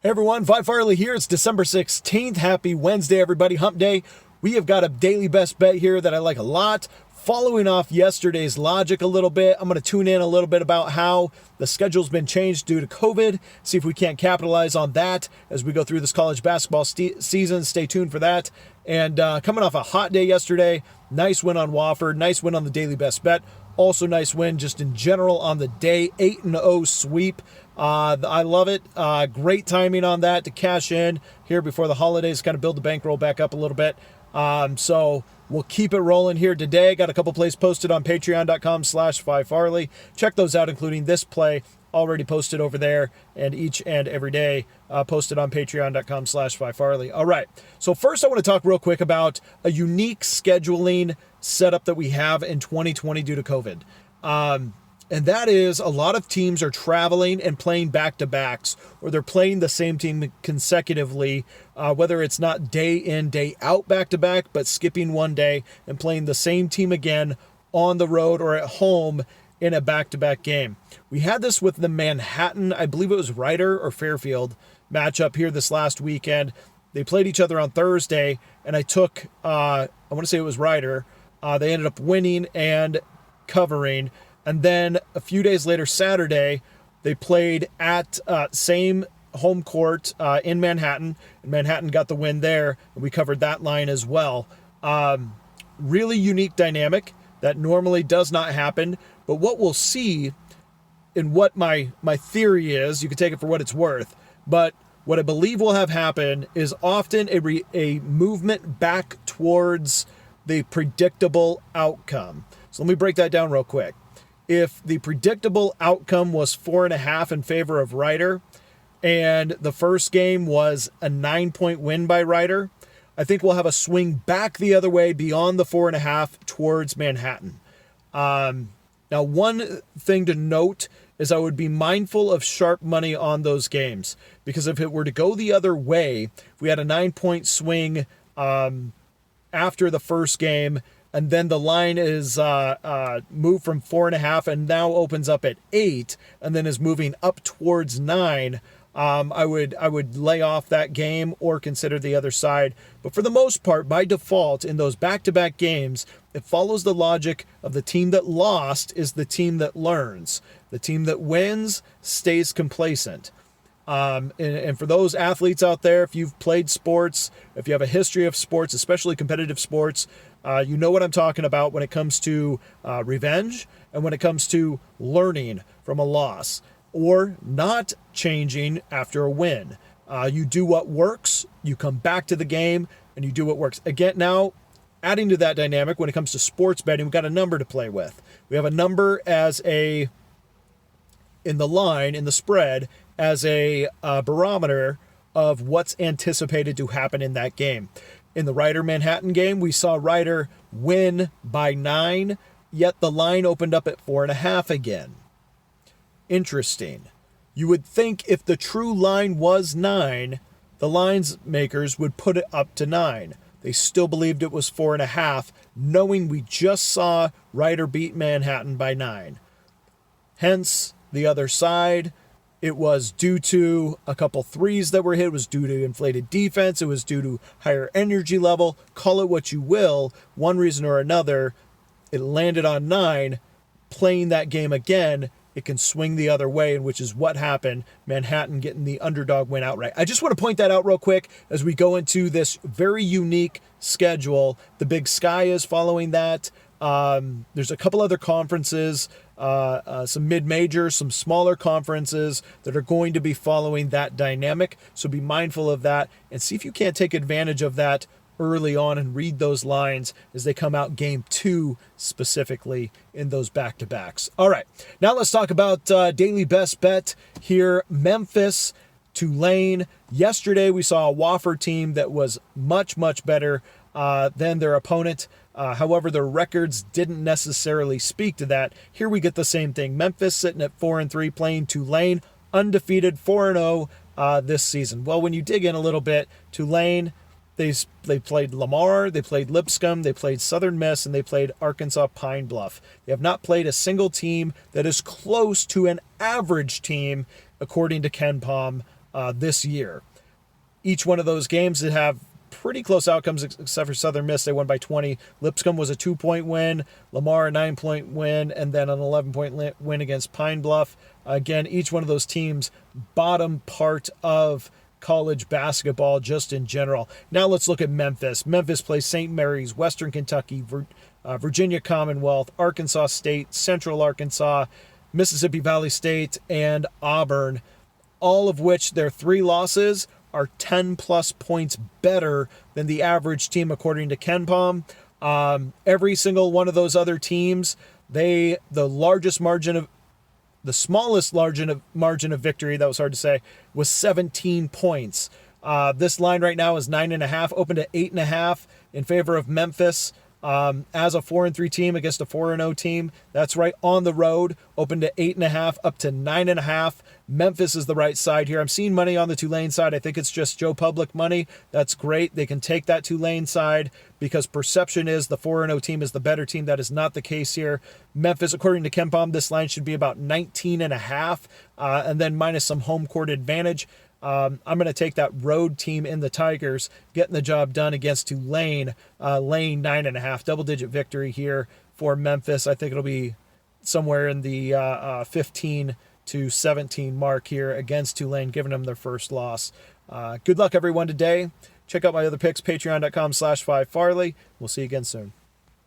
Hey everyone, Phi Farley here. It's December 16th. Happy Wednesday, everybody. Hump day. We have got a daily best bet here that I like a lot. Following off yesterday's logic a little bit, I'm going to tune in a little bit about how the schedule's been changed due to COVID. See if we can't capitalize on that as we go through this college basketball season. Stay tuned for that. And coming off a hot day yesterday, nice win on Wofford, nice win on the daily best bet. Also nice win just in general on the day, 8-0 sweep. I love it. Great timing on that to cash in here before the holidays, kind of build the bankroll back up a little bit. So we'll keep it rolling here today. Got a couple plays posted on patreon.com/Phi Farley. Check those out, including this play already posted over there, and each and every day posted on patreon.com/Phi Farley. All right. So first I want to talk real quick about a unique scheduling setup that we have in 2020 due to COVID. And that is a lot of teams are traveling and playing back-to-backs, or they're playing the same team consecutively, whether it's not day in, day out back-to-back, but skipping one day and playing the same team again on the road or at home in a back-to-back game. We had this with the Manhattan, I believe it was Rider or Fairfield matchup here this last weekend. They played each other on Thursday, and I took, I want to say it was Rider. They ended up winning and covering. And then a few days later, Saturday, they played at same home court in Manhattan. And Manhattan got the win there, and we covered that line as well. Really unique dynamic that normally does not happen. But what we'll see, and what my theory is, you can take it for what it's worth, but what I believe will have happen is often a movement back towards the predictable outcome. So let me break that down real quick. If the predictable outcome was 4.5 in favor of Rider, and the first game was a 9-point win by Rider, I think we'll have a swing back the other way beyond the 4.5 towards Manhattan. Now, one thing to note is I would be mindful of sharp money on those games, because if it were to go the other way, if we had a 9-point swing after the first game, and then the line is moved from 4.5 and now opens up at 8, and then is moving up towards 9. I would lay off that game or consider the other side. But for the most part, by default, in those back-to-back games, it follows the logic of the team that lost is the team that learns. The team that wins stays complacent. And for those athletes out there, if you've played sports, if you have a history of sports, especially competitive sports, you know what I'm talking about when it comes to revenge and when it comes to learning from a loss or not changing after a win. You do what works, you come back to the game, and you do what works. Again, now, adding to that dynamic, when it comes to sports betting, we've got a number to play with. We have a number in the line, in the spread, as a barometer of what's anticipated to happen in that game. In the Rider-Manhattan game, we saw Rider win by 9, yet the line opened up at 4.5 again. Interesting. You would think if the true line was 9, the lines makers would put it up to 9. They still believed it was 4.5, knowing we just saw Rider beat Manhattan by 9. Hence, the other side, it was due to a couple threes that were hit. It was due to inflated defense. It was due to higher energy level. Call it what you will. One reason or another, it landed on 9. Playing that game again, it can swing the other way, which is what happened. Manhattan getting the underdog win outright. I just want to point that out real quick as we go into this very unique schedule. The Big Sky is following that. There's a couple other conferences, some mid-major, some smaller conferences that are going to be following that dynamic. So be mindful of that and see if you can't take advantage of that early on and read those lines as they come out game 2 specifically in those back-to-backs. All right, now let's talk about daily best bet here. Memphis, Tulane. Yesterday we saw a Wofford team that was much, much better than their opponent. However, their records didn't necessarily speak to that. Here we get the same thing. Memphis sitting at 4-3, playing Tulane, undefeated 4-0 this season. Well, when you dig in a little bit, Tulane, they played Lamar, they played Lipscomb, they played Southern Miss, and they played Arkansas Pine Bluff. They have not played a single team that is close to an average team, according to Ken Palm, this year. Each one of those games that have pretty close outcomes, except for Southern Miss. They won by 20. Lipscomb was a 2-point win, Lamar a 9-point win, and then an 11-point win against Pine Bluff. Again, each one of those teams, bottom part of college basketball just in general. Now let's look at Memphis. Memphis plays St. Mary's, Western Kentucky, Virginia Commonwealth, Arkansas State, Central Arkansas, Mississippi Valley State, and Auburn, all of which their 3 losses are 10-plus points better than the average team, according to KenPom. Every single one of those other teams, the smallest margin of victory, that was hard to say, was 17 points. This line right now is 9.5, open to 8.5 in favor of Memphis. As a 4-3 team against a 4-0 team, that's right on the road, open to 8.5 up to 9.5. Memphis is the right side here. I'm seeing money on the Tulane side. I think it's just Joe Public money. That's great. They can take that Tulane side because perception is the 4-0 team is the better team. That is not the case here. Memphis, according to KenPom, this line should be about 19.5, and then minus some home court advantage. I'm going to take that road team in the Tigers, getting the job done against Tulane, laying 9.5. Double-digit victory here for Memphis. I think it'll be somewhere in the 15 to 17 mark here against Tulane, giving them their first loss. Good luck, everyone, today. Check out my other picks, patreon.com/Phi Farley. We'll see you again soon.